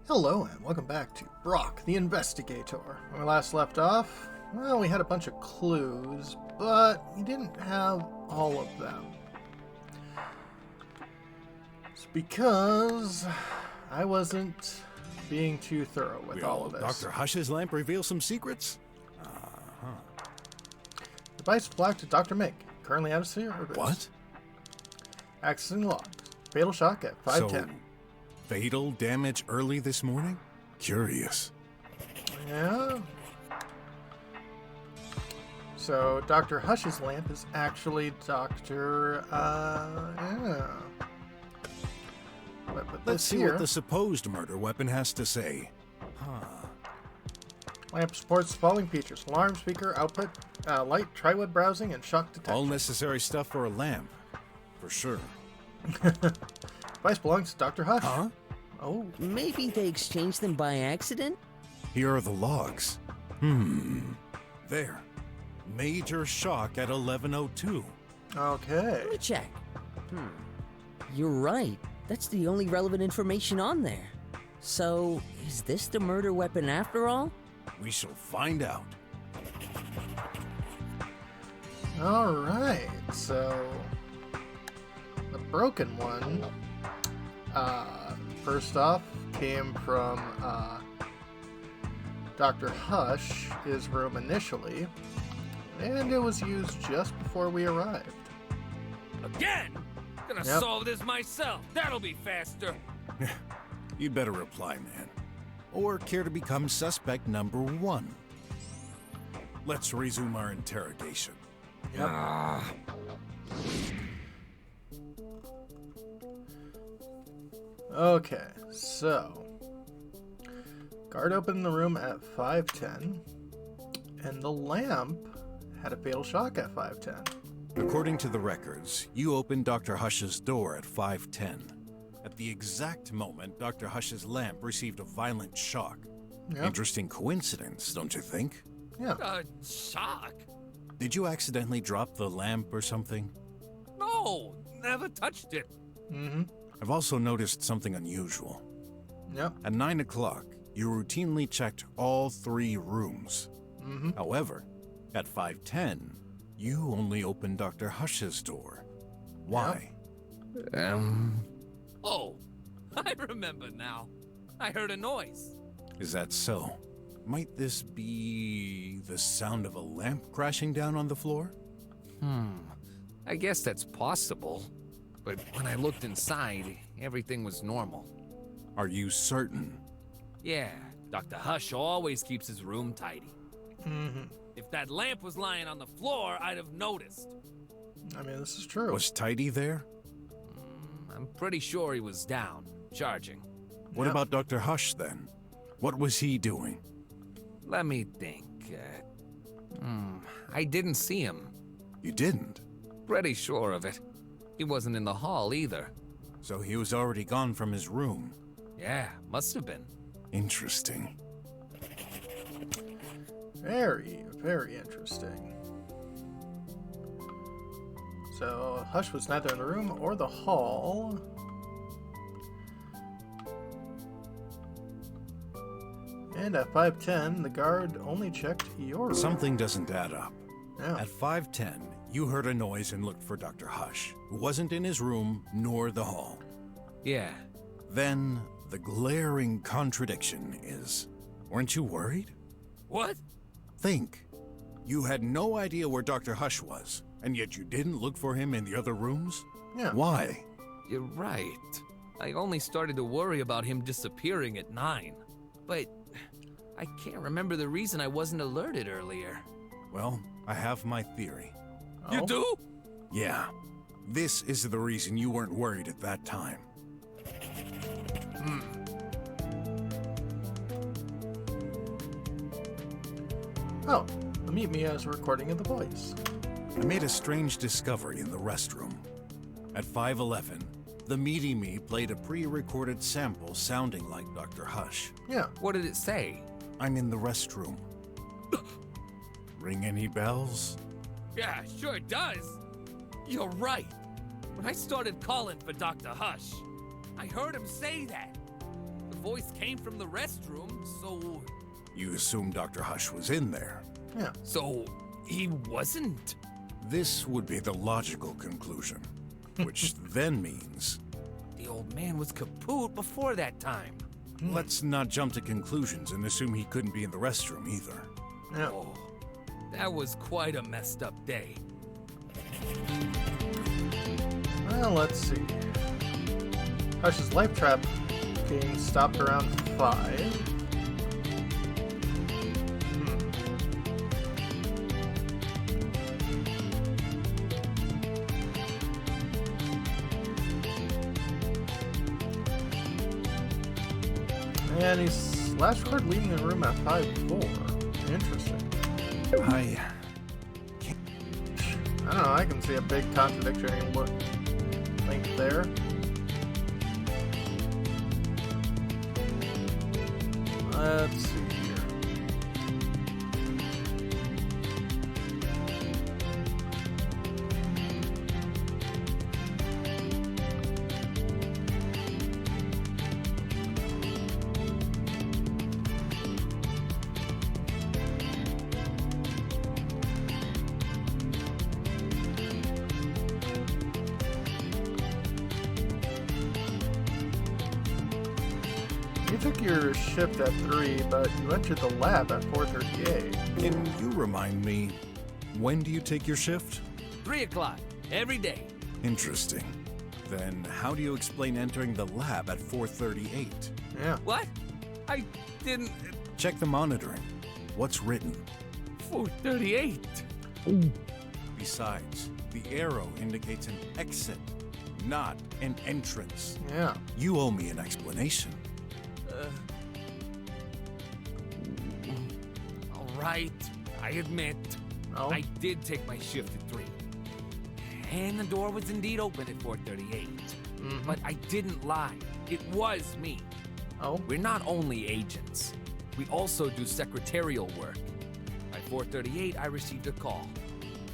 Hello and welcome back to Brok the InvestiGator. When we last left off, well, we had a bunch of clues, but we didn't have all of them. It's because I wasn't being too thorough with all of this. Dr. Hush's lamp reveals some secrets? Device blocked to Dr. Mick, currently out of service. What? Accessing logs. Fatal shock at 5:10. So, fatal damage early this morning? Curious. Yeah. So, Dr. Hush's lamp is actually Dr. Yeah. But Let's see what the supposed murder weapon has to say. Lamp supports the following features: alarm, speaker, output, light, tri-web browsing, and shock detection. All necessary stuff for a lamp. For sure. Device belongs to Dr. Hush. Huh? Oh. Maybe they exchanged them by accident? Here are the logs. There. Major shock at 11:02. Okay. Let me check. You're right. That's the only relevant information on there. So, is this the murder weapon after all? We shall find out. Alright, so the broken one, first off, came from Dr. Hush, his room initially, and it was used just before we arrived. Again? Gonna Yep. solve this myself. That'll be faster. You'd better reply, man. Or care to become suspect number 1. Let's resume our interrogation. Okay, so guard opened the room at 5:10, and the lamp had a fatal shock at 5:10. According to the records, you opened Dr. Hush's door at 5:10. At the exact moment, Dr. Hush's lamp received a violent shock. Yep. Interesting coincidence, don't you think? Yeah. Shock? Did you accidentally drop the lamp or something? No, never touched it. Mm-hmm. I've also noticed something unusual. Yep. At 9 o'clock, you routinely checked all 3 rooms. Mm-hmm. However, at 5:10, you only opened Dr. Hush's door. Why? Oh, I remember now. I heard a noise. Is that so? Might this be the sound of a lamp crashing down on the floor? I guess that's possible. But when I looked inside, everything was normal. Are you certain? Yeah, Dr. Hush always keeps his room tidy. Mm-hmm. If that lamp was lying on the floor, I'd have noticed. I mean, this is true. Was Tidy there? I'm pretty sure he was down, charging. What Yep. about Dr. Hush then? What was he doing? Let me think. I didn't see him. You didn't? Pretty sure of it. He wasn't in the hall either. So he was already gone from his room. Yeah, must have been. Interesting. Very, very interesting. So, Hush was neither in the room or the hall. And at 5:10, the guard only checked your room. Something doesn't add up. Yeah. At 5:10, you heard a noise and looked for Dr. Hush, who wasn't in his room nor the hall. Yeah. Then, the glaring contradiction is, weren't you worried? What? Think. You had no idea where Dr. Hush was, and yet you didn't look for him in the other rooms? Yeah. Why? You're right. I only started to worry about him disappearing at 9. But I can't remember the reason I wasn't alerted earlier. Well, I have my theory. Oh. You do? Yeah. This is the reason you weren't worried at that time. Oh, meet me as a recording of the voice. I made a strange discovery in the restroom. At 5:11, the Meaty Me played a pre-recorded sample sounding like Dr. Hush. Yeah. What did it say? I'm in the restroom. Ring any bells? Yeah, sure it does. You're right. When I started calling for Dr. Hush, I heard him say that. The voice came from the restroom, so... You assume Dr. Hush was in there. Yeah. So, he wasn't? This would be the logical conclusion, which then means... The old man was kaput before that time. Let's not jump to conclusions and assume he couldn't be in the restroom either. Yeah. Oh, that was quite a messed up day. Well, let's see. Hush's life trap being stopped around 5. And he's last record leaving the room at 5-4. Interesting. I I don't know, I can see a big contradictory link there. Let's see here. You took your shift at 3, but you entered the lab at 4:38. Can you remind me, when do you take your shift? 3 o'clock, every day. Interesting. Then how do you explain entering the lab at 4:38? Yeah. What? I didn't... Check the monitoring. What's written? 4:38. Besides, the arrow indicates an exit, not an entrance. Yeah. You owe me an explanation. All right, I admit, Oh. I did take my shift at 3. And the door was indeed open at 4:38. But I didn't lie. It was me. Oh. We're not only agents. We also do secretarial work. By 4:38, I received a call.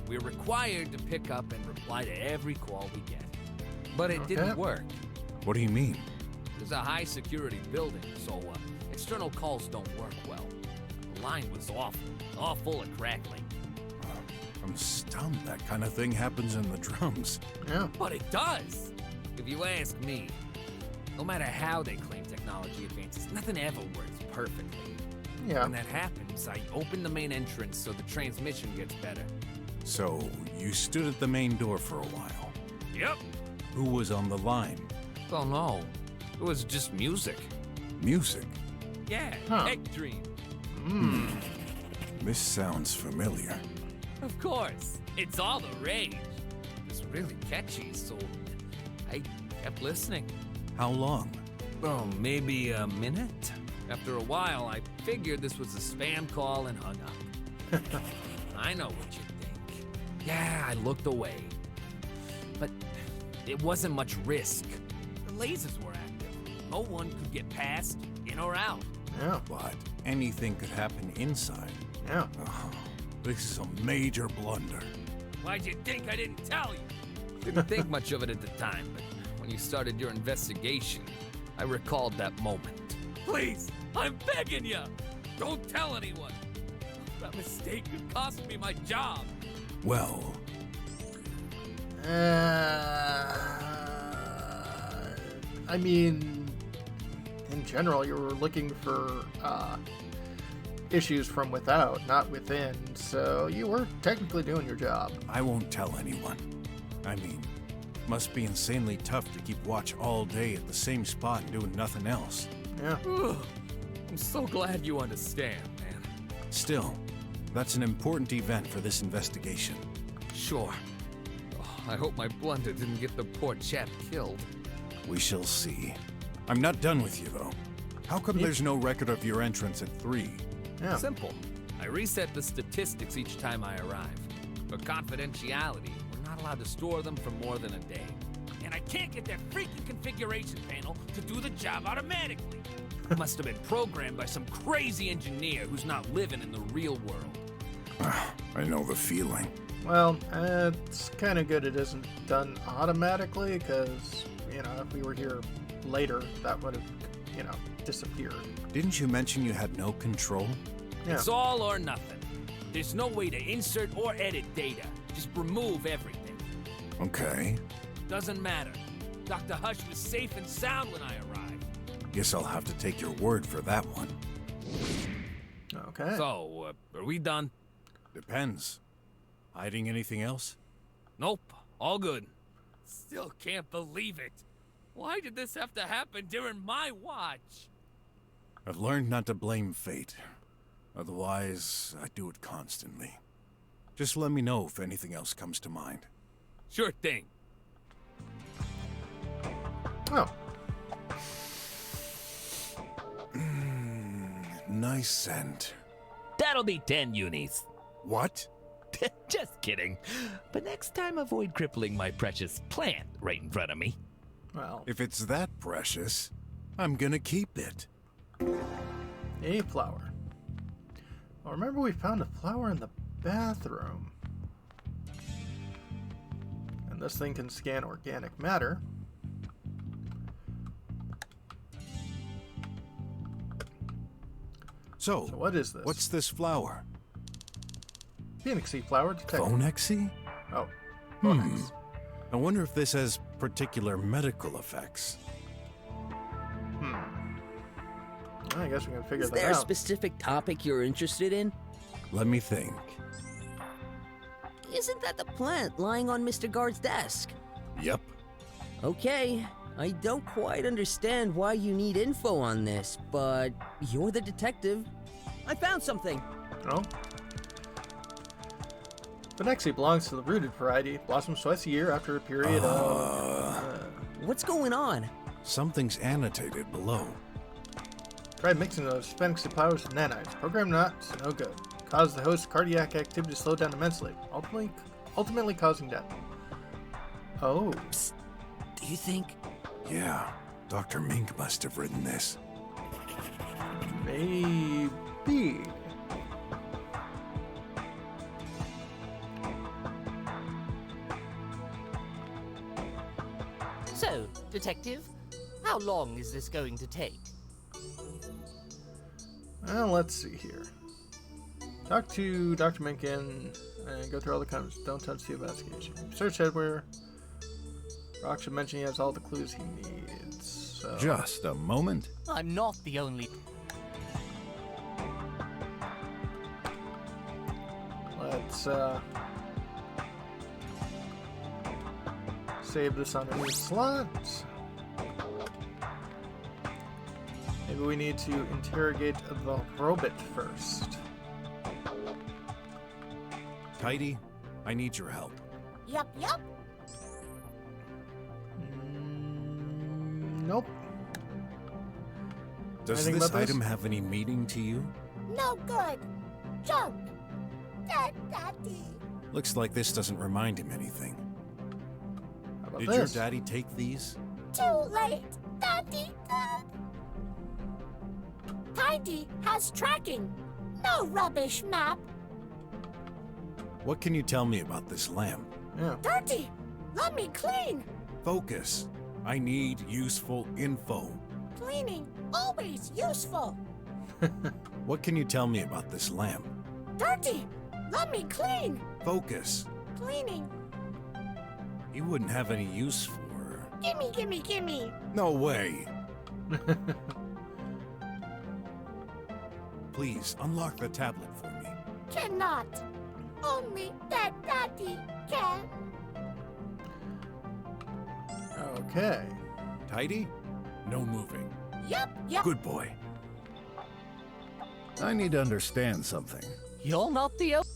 We're required to pick up and reply to every call we get. But it Okay. didn't work. What do you mean? It's a high-security building, so external calls don't work well. The line was awful, all full of crackling. I'm stunned that kind of thing happens in the drums. Yeah. But it does! If you ask me, no matter how they claim technology advances, nothing ever works perfectly. Yeah. When that happens, I open the main entrance so the transmission gets better. So, you stood at the main door for a while. Yep. Who was on the line? Oh no, it was just music. Music? Yeah, Huh. Tech Dream. This sounds familiar. Of course, it's all the rage. It's really catchy, so I kept listening. How long? Oh, maybe a minute? After a while, I figured this was a spam call and hung up. I know what you think. Yeah, I looked away. But it wasn't much risk. The lasers were active. No one could get past, in or out. Yeah. But anything could happen inside. Yeah. Oh, this is a major blunder. Why'd you think I didn't tell you? Didn't think much of it at the time, but when you started your investigation, I recalled that moment. Please, I'm begging you! Don't tell anyone! That mistake could cost me my job! Well, I mean, in general, you were looking for issues from without, not within, so you were technically doing your job. I won't tell anyone. I mean, must be insanely tough to keep watch all day at the same spot and doing nothing else. Yeah. I'm so glad you understand, man. Still, that's an important event for this investigation. Sure. Oh, I hope my blunder didn't get the poor chap killed. We shall see. I'm not done with you, though. How come there's no record of your entrance at 3? Yeah. Simple. I reset the statistics each time I arrive. For confidentiality, we're not allowed to store them for more than a day. And I can't get that freaking configuration panel to do the job automatically. It must have been programmed by some crazy engineer who's not living in the real world. I know the feeling. Well, it's kind of good it isn't done automatically, because, you know, if we were here later, that would have, disappeared. Didn't you mention you had no control? Yeah. It's all or nothing. There's no way to insert or edit data. Just remove everything. Okay. Doesn't matter. Dr. Hush was safe and sound when I arrived. Guess I'll have to take your word for that one. Okay. So, are we done? Depends. Hiding anything else? Nope. All good. Still can't believe it. Why did this have to happen during my watch? I've learned not to blame fate. Otherwise, I do it constantly. Just let me know if anything else comes to mind. Sure thing. Oh. Nice scent. That'll be 10 unis. What? Just kidding. But next time, avoid crippling my precious plant right in front of me. Well, If it's that precious, I'm gonna keep it. a flower. Well, remember we found a flower in the bathroom. And this thing can scan organic matter. So what is this? what's this flower? Phoenixy flower detected. Phonexy? Oh. Hmm. Phonex. I wonder if this has particular medical effects. Well, I guess we can figure Is that there a out. specific topic you're interested in? Let me think. Isn't that the plant lying on Mr. Guard's desk? Yep. Okay, I don't quite understand why you need info on this, but you're the detective. I found something. Oh. Phonexy belongs to the rooted variety. Blossoms twice a year after a period of... What's going on? Something's annotated below. Tried mixing those Phonexy flowers with nanites. Program not, so no good. Caused the host's cardiac activity to slow down immensely, ultimately causing death. Oh. Do you think? Yeah, Dr. Mink must have written this. Maybe. So, Detective, how long is this going to take? Well, let's see here. Talk to Dr. Minkin and go through all the comments. Don't touch the investigation. Search everywhere. Brock should mention he has all the clues he needs. So. Just a moment. I'm not the only... Let's save this on a new slot. Maybe we need to interrogate the robot first. Tidy, I need your help. Yup. Nope. Does Anything this about this? item have any meaning to you? No good. Junk. Daddy. Looks like this doesn't remind him anything. How about Did this? your daddy take these? Too late. Daddy. Tidy has tracking. No rubbish map. What can you tell me about this lamp? Yeah. Dirty. Let me clean. Focus. I need useful info. Cleaning. Always useful. What can you tell me about this lamp? Dirty. Let me clean. Focus. Cleaning. He wouldn't have any use for... Gimme. No way. Please, unlock the tablet for me. Cannot. Only that Daddy can. Okay. Tidy? No moving. Yup. Good boy. I need to understand something. You're not the only...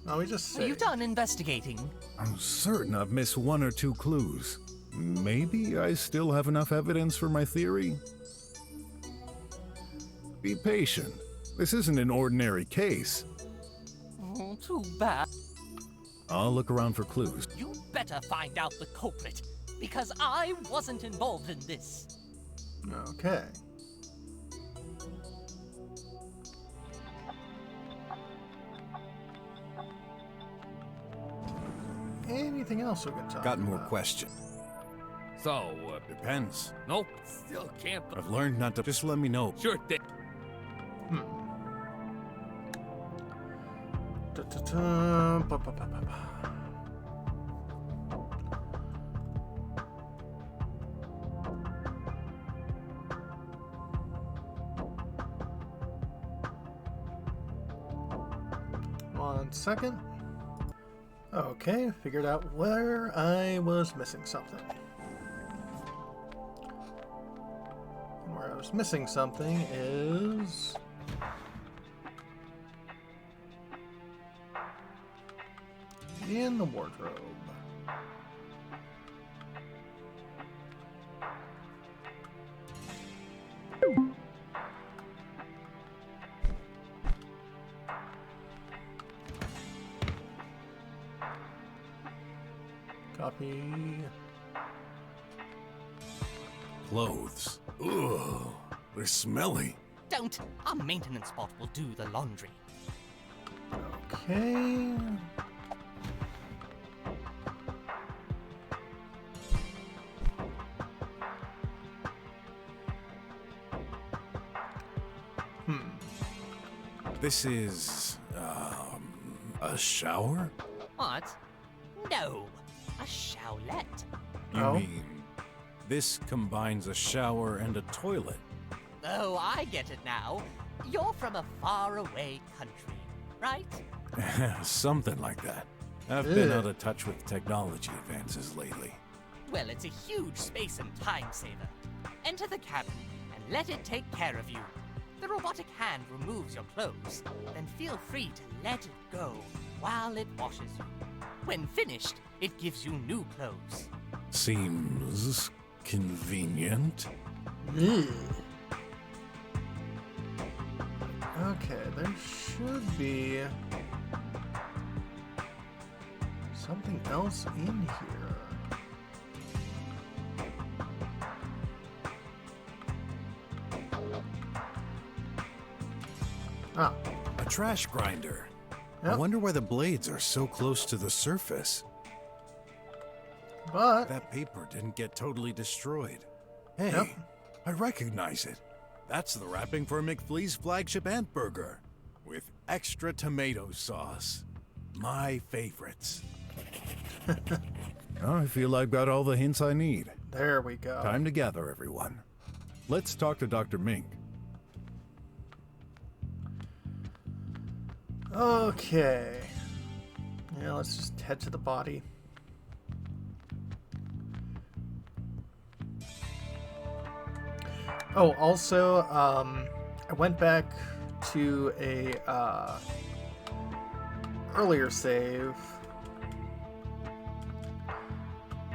No, we just Are say. you done investigating? I'm certain I've missed one or two clues. Maybe I still have enough evidence for my theory? Be patient. This isn't an ordinary case. Too bad. I'll look around for clues. You better find out the culprit, because I wasn't involved in this. Okay. Anything else we can talk Got more about? questions. So, Depends. nope, still can't. I've learned not to. Just let me know. Sure thing. Da-da-da, ba-ba-ba-ba-ba. One second. Okay, figured out where I was missing something. And where I was missing something is... in the wardrobe. Copy. Clothes. Ugh, they're smelly. Don't. Our maintenance bot will do the laundry. Okay. This is, a shower? What? No. A showlet. You Oh. mean this combines a shower and a toilet? Oh, I get it now. You're from a faraway country, right? Something like that. I've been out of touch with technology advances lately. Well, it's a huge space and time saver. Enter the cabin and let it take care of you. The robotic hand removes your clothes, then feel free to let it go while it washes you. When finished, it gives you new clothes. Seems convenient. Okay, there should be something else in here. Ah, A trash grinder. I Yep. wonder why the blades are so close to the surface. but That paper didn't get totally destroyed. Hey, Yep. I recognize it. That's the wrapping for McFlea's flagship ant burger with extra tomato sauce. My favorites. I feel I've got all the hints I need. there we go. Time to gather, everyone. Let's talk to Dr. Mink. Okay. Yeah, let's just head to the body. Oh, also, I went back to a earlier save,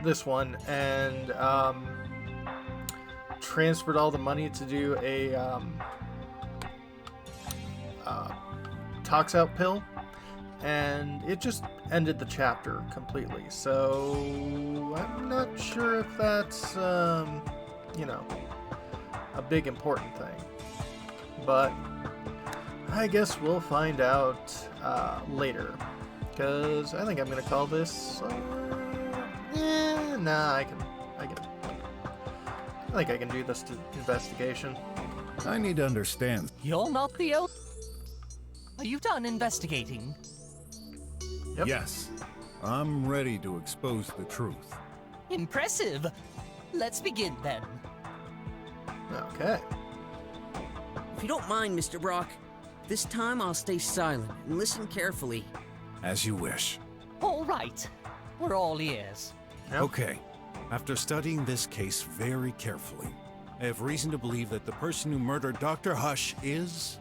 this one, and transferred all the money to do a tox out pill, and it just ended the chapter completely. So I'm not sure if that's you know, a big important thing, but I guess we'll find out later, because I think I'm gonna call this I think I can do this investigation. I need to understand. You're not the only... Are you done investigating? Yep. Yes, I'm ready to expose the truth. Impressive. Let's begin then. Okay. If you don't mind, Mr. Brok, this time I'll stay silent and listen carefully. As you wish. All right. We're all ears. Yep. Okay. After studying this case very carefully, I have reason to believe that the person who murdered Dr. Hush is